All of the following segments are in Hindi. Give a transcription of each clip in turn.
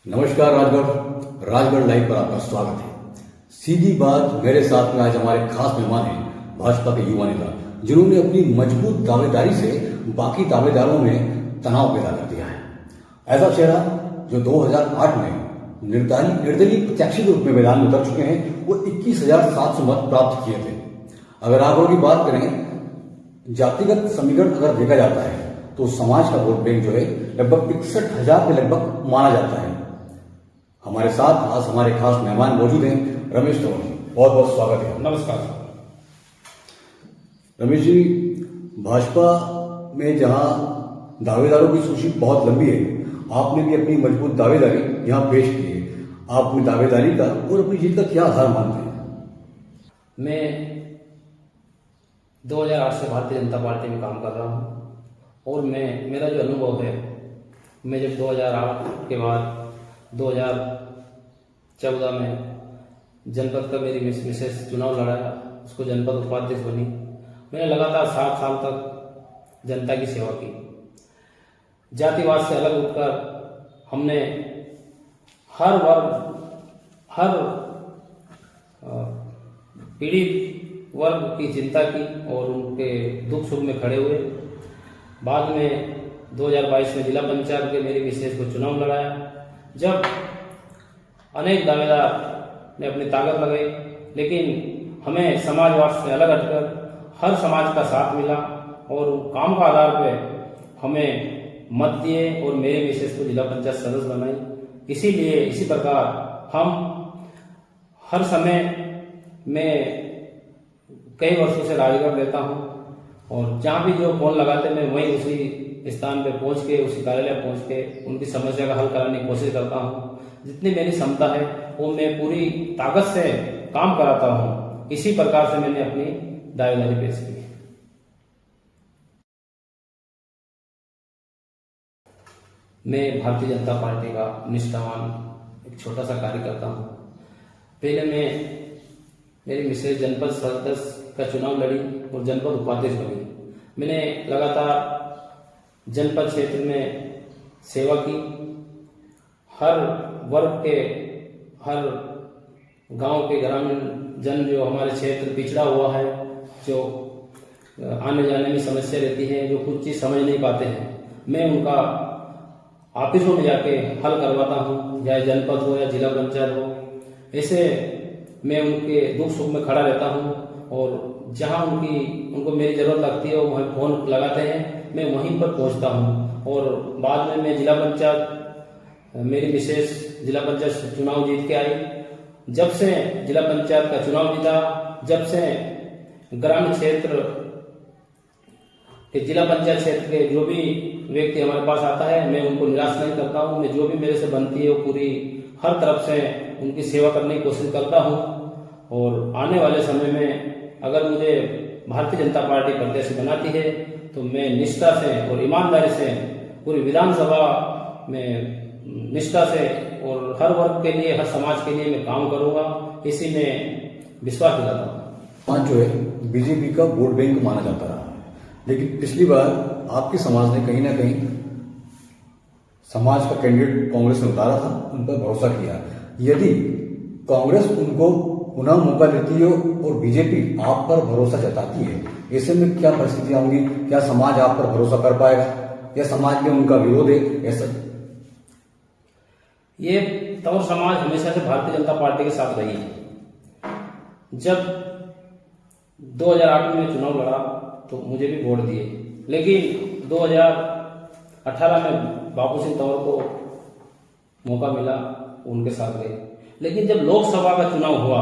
नमस्कार राजगढ़ लाइव पर आपका स्वागत है। सीधी बात, मेरे साथ में आज हमारे खास मेहमान हैं भाजपा के युवा नेता, जिन्होंने अपनी मजबूत दावेदारी से बाकी दावेदारों में तनाव पैदा कर दिया है। ऐसा चेहरा जो 2008 में निर्दलीय प्रत्याशी के रूप में मैदान में उतर चुके हैं, वो 21,700 मत प्राप्त किए थे। अगर आंकड़ों की बात करें, जातिगत समीकरण अगर देखा जाता है तो समाज का वोट बैंक जो है लगभग 61,000 के लगभग माना जाता है। हमारे साथ आज हमारे खास मेहमान मौजूद हैं रमेश तंवर जी, बहुत बहुत स्वागत है। नमस्कार रमेश जी, भाजपा में जहां दावेदारों की सूची बहुत लंबी है, आपने भी अपनी मजबूत दावेदारी यहां पेश की है। आप अपनी दावेदारी का और अपनी जीत का क्या आधार मानते हैं? मैं 2008 से भारतीय जनता पार्टी में काम कर रहा हूं और मेरा जो अनुभव है, मैं जब 2008 के बाद 2014 में जनपद का मेरी मिसेस चुनाव लड़ाया, उसको जनपद उपाध्यक्ष बनी। मैंने लगातार 7 साल तक जनता की सेवा की। जातिवाद से अलग उठकर हमने हर वर्ग, हर पीड़ित वर्ग की चिंता की और उनके दुख सुख में खड़े हुए। बाद में 2022 में जिला पंचायत के मेरी मिसेस को चुनाव लड़ाया, जब अनेक दावेदार ने अपनी ताकत लगाई, लेकिन हमें समाजवाद से अलग हटकर हर समाज का साथ मिला और काम का आधार पर हमें मत दिए और मेरे मिसेस को जिला पंचायत सदस्य बनाई। इसीलिए इसी प्रकार हम हर समय में कई वर्षों से राजगढ़ रहता हूं और जहां भी जो फोन लगाते मैं वहीं उसी स्थान पे पहुंच के, उसी कार्यालय पहुंच के उनकी समस्या का हल कराने की कोशिश करता हूं। जितनी मेरी क्षमता है वो मैं पूरी ताकत से काम कराता हूं। इसी प्रकार से मैंने अपनी दावेदारी पेश की। मैं भारतीय जनता पार्टी का निष्ठावान एक छोटा सा कार्यकर्ता हूं। पहले मेरी मिसेस जनपद सदस्य का चुनाव लड़ी और जनपद उपाध्यक्ष बनी। मैंने लगातार जनपद क्षेत्र में सेवा की। हर वर्ग के, हर गांव के ग्रामीण जन जो हमारे क्षेत्र पिछड़ा हुआ है, जो आने जाने में समस्या रहती है, जो कुछ चीज समझ नहीं पाते हैं, मैं उनका ऑफिसों में जाके हल करवाता हूं, चाहे जनपद हो या जिला पंचायत हो। ऐसे मैं उनके दुख सुख में खड़ा रहता हूं और जहां उनको मेरी जरूरत लगती है वो वहीं फोन लगाते हैं, मैं वहीं पर पहुंचता हूं। और बाद में मैं जिला पंचायत, मेरी विशेष जिला पंचायत चुनाव जीत के आई। जब से जिला पंचायत का चुनाव जीता, जब से ग्रामीण क्षेत्र के, जिला पंचायत क्षेत्र के जो भी व्यक्ति हमारे पास आता है, मैं उनको निराश नहीं करता हूं। मैं जो भी मेरे से बनती है वो पूरी हर तरफ से उनकी सेवा करने की कोशिश करता हूं। और आने वाले समय में अगर मुझे भारतीय जनता पार्टी प्रत्याशी बनाती है तो मैं निष्ठा से और ईमानदारी से पूरी विधानसभा में निष्ठा से और हर वर्ग के लिए, हर समाज के लिए मैं काम करूंगा। इसी में विश्वास दिलाता हूँ। समाज जो है बीजेपी का वोट बैंक माना जाता रहा, लेकिन पिछली बार आपके समाज ने कहीं ना कहीं समाज का कैंडिडेट कांग्रेस ने उतारा था, उन पर भरोसा किया। यदि कांग्रेस उनको पुनः मौका देती है और बीजेपी आप पर भरोसा जताती है, ऐसे में क्या परिस्थितियां होंगी? क्या समाज आप पर भरोसा कर पाएगा या समाज में उनका विरोध है? ऐसा ये तंवर समाज हमेशा से भारतीय जनता पार्टी के साथ रही है। जब 2008 में चुनाव लड़ा तो मुझे भी वोट दिए, लेकिन 2018 में बापू सिंह तंवर को मौका मिला, उनके साथ गए। लेकिन जब लोकसभा का चुनाव हुआ,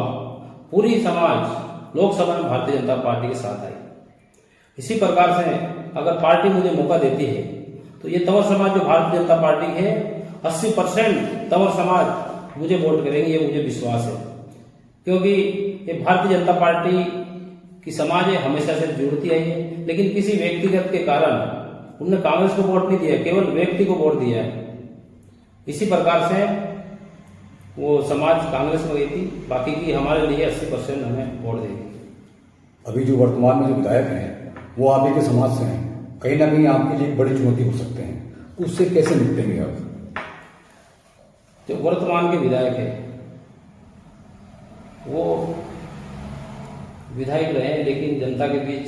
पूरी समाज लोकसभा में भारतीय जनता पार्टी के साथ आई। इसी प्रकार से अगर पार्टी मुझे मौका देती है तो ये तंवर समाज जो भारतीय जनता पार्टी है, 80% तंवर समाज मुझे वोट करेंगे, ये मुझे विश्वास है। क्योंकि ये भारतीय जनता पार्टी की समाज है, हमेशा से जुड़ती आई है। लेकिन किसी व्यक्तिगत के कारण उन्होंने कांग्रेस को वोट नहीं दिया, केवल व्यक्ति को वोट दिया है। इसी प्रकार से वो समाज कांग्रेस में गई थी, बाकी की हमारे लिए 80% हमें वोट देगी। अभी जो वर्तमान में जो विधायक हैं वो आप ही के समाज से हैं, कहीं ना कहीं आपके लिए बड़ी चुनौती हो सकते हैं, उससे कैसे निपटेंगे आप? जो वर्तमान के विधायक है वो विधायक रहे, लेकिन जनता के बीच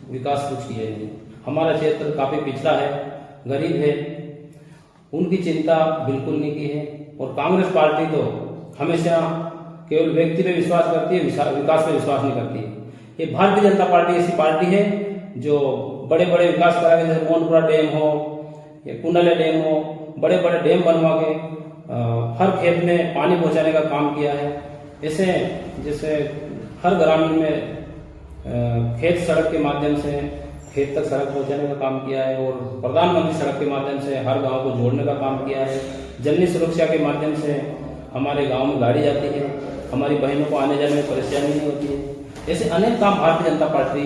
विकास कुछ किए नहीं। हमारा क्षेत्र काफी पिछड़ा है, गरीब है, उनकी चिंता बिल्कुल नहीं की है। और कांग्रेस पार्टी तो हमेशा केवल व्यक्ति पे विश्वास करती है, विकास पे विश्वास नहीं करती है। ये भारतीय जनता पार्टी ऐसी पार्टी है जो बड़े बड़े विकास कराएगी, जैसे मोहनपुरा डैम हो या कुंडले डैम हो, बड़े बड़े डैम बनवा के हर खेत में पानी पहुंचाने का काम किया है। ऐसे जैसे हर ग्रामीण में खेत सड़क के माध्यम से खेत तक सड़क पहुंचाने का काम किया है, और प्रधानमंत्री सड़क के माध्यम से हर गांव को जोड़ने का काम किया है। जननी सुरक्षा के माध्यम से हमारे गांव में गाड़ी जाती है, हमारी बहनों को आने जाने में परेशानी नहीं होती है। ऐसे अनेक काम भारतीय जनता पार्टी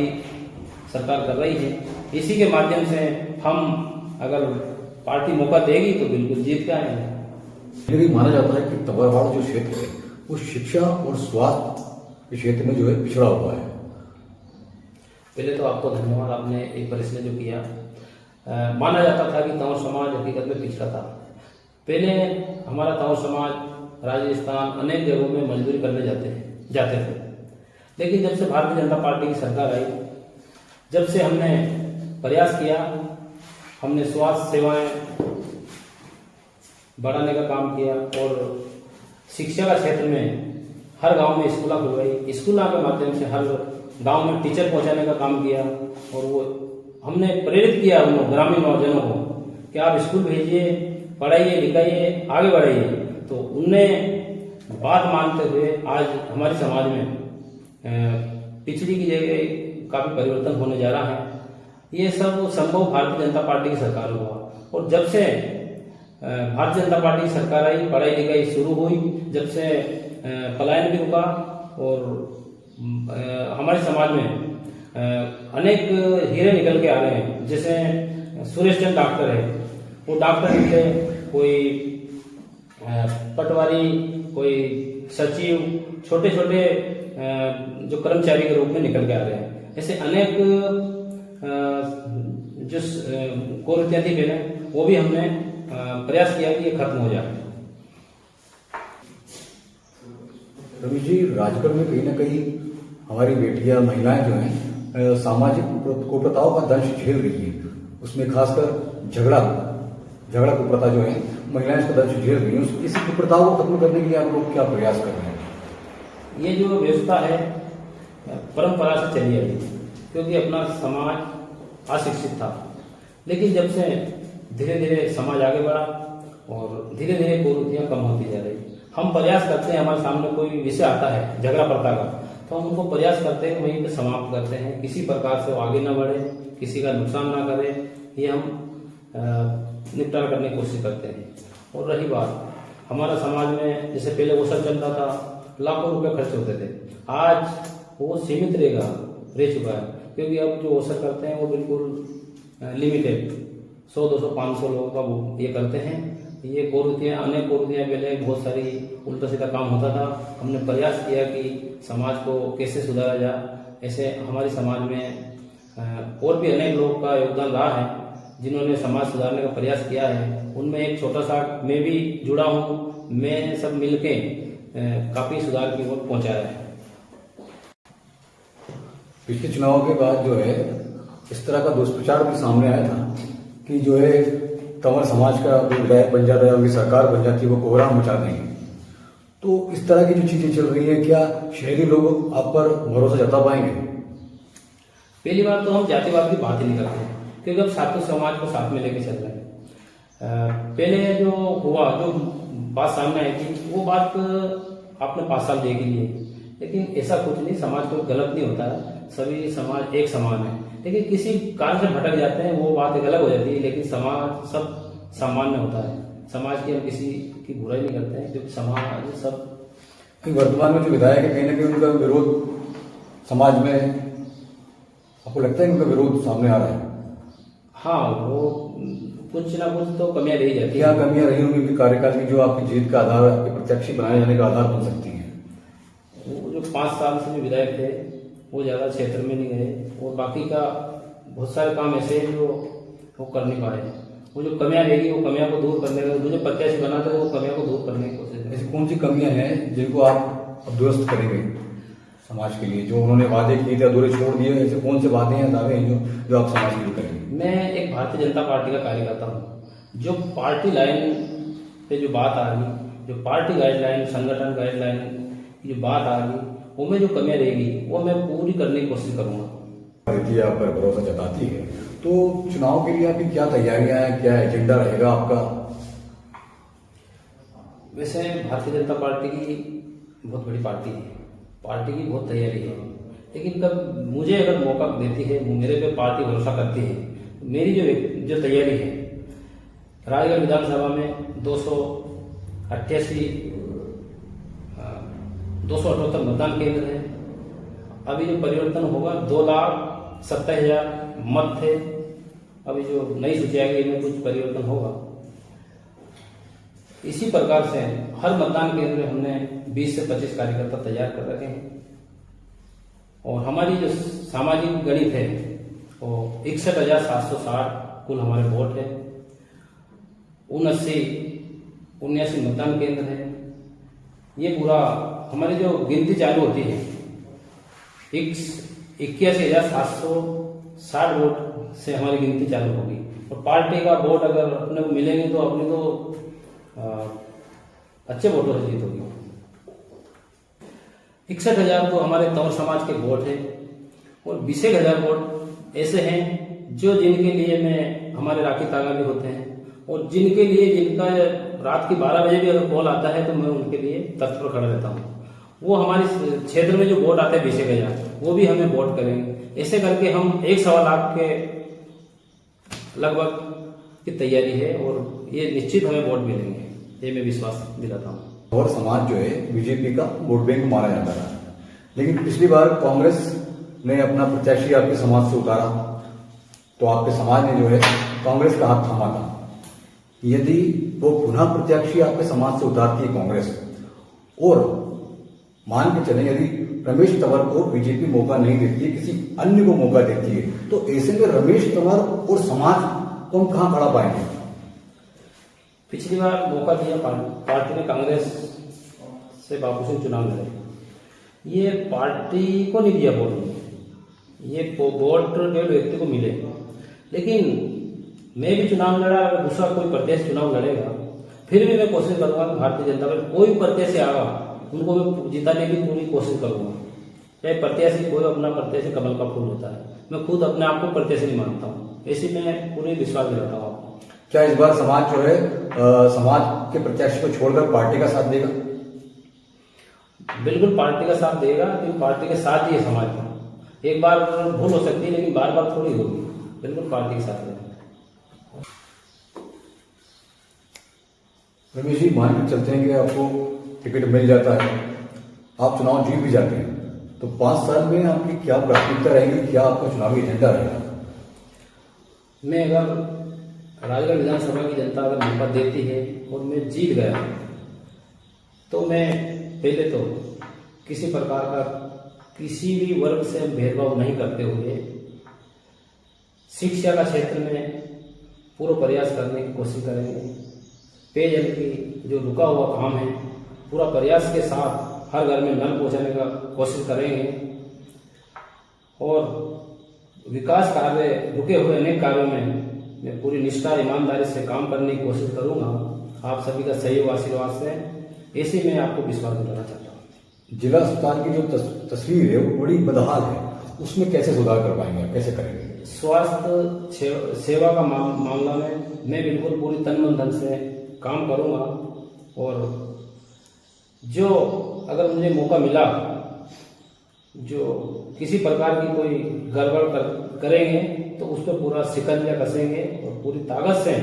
सरकार कर रही है। इसी के माध्यम से हम अगर पार्टी मौका देगी तो बिल्कुल जीत के आएंगे। लेकिन माना जाता है कि तबरवाड़ जो क्षेत्र है वो शिक्षा और स्वास्थ्य के क्षेत्र में जो है पिछड़ा हुआ है। पहले तो आपको धन्यवाद, आपने एक प्रश्न जो किया। माना जाता था कि तंवर समाज हकीकत में पिछड़ा था। पहले हमारा तंवर समाज राजस्थान अनेक जगहों में मजदूरी करने जाते थे, लेकिन जब से भारतीय जनता पार्टी की सरकार आई, जब से हमने प्रयास किया, हमने स्वास्थ्य सेवाएं बढ़ाने का काम किया और शिक्षा का क्षेत्र में हर गांव में स्कूल खुलवाई। स्कूलों के माध्यम से हर गांव में टीचर पहुंचाने का काम किया, और वो हमने प्रेरित किया उन ग्रामीण नौजवानों को कि आप स्कूल भेजिए, पढ़ाइए, लिखाइए, आगे बढ़ाइए। तो उनने बात मानते हुए आज हमारे समाज में पिछड़ी की जगह काफी परिवर्तन होने जा रहा है। ये सब संभव भारतीय जनता पार्टी की सरकार हुआ, और जब से भारतीय जनता पार्टी की सरकार आई, पढ़ाई लिखाई शुरू हुई, जब से पलायन भी रुका, और हमारे समाज में अनेक हीरे निकल के आ रहे हैं। जैसे सुरेश चंद डॉक्टर है, वो डॉक्टर निकले, कोई पटवारी, कोई सचिव, छोटे छोटे जो कर्मचारी के रूप में निकल के आ रहे हैं। ऐसे अनेक जो कुरीतियां थी पहले, वो भी हमने प्रयास किया कि ये खत्म हो जाए। रमेश जी, राजगढ़ में कहीं ना कहीं हमारी बेटियां, महिलाएं जो हैं सामाजिक कुप्रथाओं का दंश झेल रही है। उसमें खासकर झगड़ा कुप्रथा जो है, महिलाएं इसका दंश झेल रही हैं। इस कुप्रथाओं को खत्म करने के लिए आप लोग क्या प्रयास कर रहे हैं? ये जो व्यवस्था है परंपरा से चली आई, क्योंकि अपना समाज अशिक्षित था, लेकिन जब से धीरे धीरे समाज आगे बढ़ा और धीरे धीरे कुरीतियां कम होती जा रही। हम प्रयास करते हैं, हमारे सामने कोई विषय आता है झगड़ा प्रथा का, तो हम उनको प्रयास करते हैं वहीं पे समाप्त करते हैं। किसी प्रकार से वो आगे ना बढ़े, किसी का नुकसान ना करे, ये हम निपटारा करने की कोशिश करते हैं। और रही बात हमारा समाज में, जैसे पहले ओसर चलता था, लाखों रुपए खर्च होते थे, आज वो सीमित रह चुका है, क्योंकि अब जो ओसर करते हैं वो बिल्कुल लिमिटेड 100, 200, 500 लोगों का वो ये करते हैं। ये कुरीतियां, अनेक कुरीतियां, पहले बहुत सारी उल्टा सीधा काम होता था। हमने प्रयास किया कि समाज को कैसे सुधारा जाए। ऐसे हमारे समाज में और भी अनेक लोगों का योगदान रहा है, जिन्होंने समाज सुधारने का प्रयास किया है। उनमें एक छोटा सा मैं भी जुड़ा हूँ। मैं सब मिलके काफी सुधार की ओर पहुंचा है। पिछले चुनाव के बाद जो है इस तरह का दुष्प्रचार भी सामने आया था कि जो है तंवर समाज का विधायक बन जाता है, उनकी सरकार बन जाती है, वो कोहराम मचा देंगे। तो इस तरह की जो चीजें चल रही हैं, क्या शहरी लोग आप पर भरोसा जता पाएंगे? पहली बात तो हम जातिवाद की बात ही नहीं करते, क्योंकि अब सातों समाज को साथ में लेके चल रहे हैं। पहले जो हुआ, जो बात सामने आई थी, वो बात आपने 5 साल देख लिए, लेकिन ऐसा कुछ नहीं। समाज कोई गलत नहीं होता है, सभी समाज एक समान है। लेकिन किसी कारण से भटक जाते हैं, वो बात एक अलग हो जाती है, लेकिन समाज सब सामान्य होता है। समाज की हम किसी की बुराई नहीं करते हैं, क्योंकि समाज सब। वर्तमान में जो विधायक है, कहीं ना कहीं उनका विरोध समाज में, आपको लगता है उनका विरोध सामने आ रहा है? हाँ, वो कुछ ना कुछ तो कमियां रही जाती है। क्या कमियां रही होंगी उनके कार्यकाल की, जो आपकी जीत का आधार, आपके प्रत्याशी बनाए जाने का आधार बन सकती है? वो जो 5 साल से जो विधायक थे, वो ज्यादा क्षेत्र में नहीं गए, और बाकी का बहुत सारे काम ऐसे हैं जो वो कर नहीं पाए। वो जो कमियां रहेगी वो कमियां को दूर करने का, मुझे प्रत्याशी बनाते हैं वो कमियां को दूर करने की कोशिश करेंगे। ऐसी कौन सी कमियां हैं जिनको आप अब दुरुस्त करेंगे समाज के लिए? जो उन्होंने वादे किए थे अधूरे छोड़ दिए, ऐसे कौन से वादे हैं, दावे हैं जो आप समाज के लिए करेंगे? मैं एक भारतीय जनता पार्टी का कार्यकर्ता हूँ। जो पार्टी लाइन पे जो बात आ रही, जो पार्टी गाइडलाइन, संगठन गाइडलाइन की जो बात आ रही, वो में जो कमियां रहेगी वो मैं पूरी करने की कोशिश करूंगा। पार्टी आप पर भरोसा जताती है, तो चुनाव के लिए आपकी क्या तैयारियां हैं, क्या एजेंडा रहेगा आपका? वैसे भारतीय जनता पार्टी की बहुत बड़ी पार्टी है, पार्टी की बहुत तैयारी है, लेकिन कब मुझे अगर मौका देती है, मेरे पे पार्टी भरोसा करती है, मेरी जो तैयारी है, रायगढ़ विधानसभा में 278 मतदान केंद्र है। अभी जो परिवर्तन होगा 2,70,000 मत थे, अभी जो नई सूची आएगी इनमें कुछ परिवर्तन होगा। इसी प्रकार से हर मतदान केंद्र में हमने 20 से 25 कार्यकर्ता तैयार कर रखे हैं और हमारी जो सामाजिक गणित है वो 61,760 कुल हमारे वोट है। 79 मतदान केंद्र है। ये पूरा हमारी जो गिनती चालू होती है 81,760 वोट से हमारी गिनती चालू होगी और पार्टी का वोट अगर अपने को मिलेंगे तो अपनी तो अच्छे वोटों से जीत होगी। 61,000 तो हमारे तौर समाज के वोट है और 20,000 वोट ऐसे हैं जो जिनके लिए मैं हमारे राखी तागा भी होते हैं और जिनके लिए जिनका रात की 12 बजे भी अगर कॉल आता है तो मैं उनके लिए तत्पर खड़ा रहता हूँ। वो हमारे क्षेत्र में जो वोट आते हैं 20,000 वो भी हमें वोट करेंगे। ऐसे करके हम 1.25 लाख के लगभग की तैयारी है और ये निश्चित हमें वोट मिलेंगे, ये मैं विश्वास दिलाता हूँ। और समाज जो है बीजेपी का वोट बैंक माना जाता है, लेकिन पिछली बार कांग्रेस ने अपना प्रत्याशी आपके समाज से उतारा तो आपके समाज ने जो है कांग्रेस का हाथ थामा था। यदि वो पुनः प्रत्याशी आपके समाज से उतारती है कांग्रेस और मान के चलें यदि रमेश तंवर को बीजेपी मौका नहीं देती है, किसी अन्य को मौका देती है, तो ऐसे में रमेश तंवर और समाज को हम कहां खड़ा पाएंगे? पिछली बार मौका दिया पार्टी ने कांग्रेस से बापू सिंह चुनाव लड़े। ये पार्टी को नहीं दिया वोट, ये वोट केवल व्यक्ति को मिले। लेकिन मैं भी चुनाव लड़ा, अगर दूसरा कोई प्रत्याशी चुनाव लड़ेगा फिर भी मैं कोशिश करूंगा कि भारतीय जनता पार्टी कोई प्रत्याशी आगा उनको मैं जिताने की पूरी कोशिश करूंगा। चाहे प्रत्याशी कोई अपना प्रत्याशी कमल का फूल होता है, मैं खुद अपने आप को प्रत्याशी नहीं मानता हूँ, ऐसी मैं पूरी विश्वास दिलाता हूँ आपको। क्या इस बार समाज जो है समाज के प्रत्याशी को छोड़कर पार्टी का साथ देगा? बिल्कुल पार्टी का साथ देगा, क्योंकि पार्टी के साथ ही है समाज का। एक बार भूल हो सकती है लेकिन बार बार थोड़ी होगी, बिल्कुल पार्टी के साथ देगा। रमेश जी, मान के चलते हैं कि आपको टिकट मिल जाता है, आप चुनाव जीत भी जाते हैं, तो 5 साल में आपकी क्या प्राथमिकता रहेगी, क्या आपका चुनावी एजेंडा रहेगा? मैं अगर राजगढ़ विधानसभा की जनता अगर मौका देती है और मैं जीत गया तो मैं पहले तो किसी प्रकार का किसी भी वर्ग से भेदभाव नहीं करते हुए शिक्षा का क्षेत्र में पूरा प्रयास करने की कोशिश करेंगे। पेयजल की जो रुका हुआ काम है पूरा प्रयास के साथ हर घर में नल पहुंचाने का कोशिश करेंगे और विकास कार्य रुके हुए अनेक कार्यों में मैं पूरी निष्ठा ईमानदारी से काम करने की कोशिश करूंगा। आप सभी का सहयोग आशीर्वाद से ऐसे मैं आपको विश्वास दिलाना चाहता हूँ। जिला अस्पताल की जो तस्वीर है वो बड़ी बदहाल है, उसमें कैसे सुधार कर पाएंगे, कैसे करेंगे? स्वास्थ्य सेवा का मामला में मैं बिल्कुल पूरी तन मन धन से काम करूंगा और जो अगर मुझे मौका मिला जो किसी प्रकार की कोई गड़बड़ करेंगे तो उस पर पूरा शिकंजा कसेंगे और पूरी ताकत से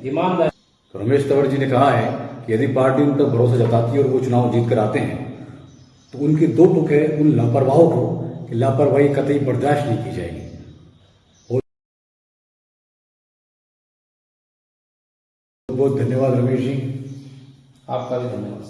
ईमानदार। तो रमेश तंवर जी ने कहा है कि यदि पार्टी उन पर भरोसा जताती है और वो चुनाव जीत कर आते हैं तो उनके 2 टुक है उन लापरवाहों को कि लापरवाही कतई बर्दाश्त नहीं की जाएगी। बहुत धन्यवाद रमेश जी। आपका भी धन्यवाद।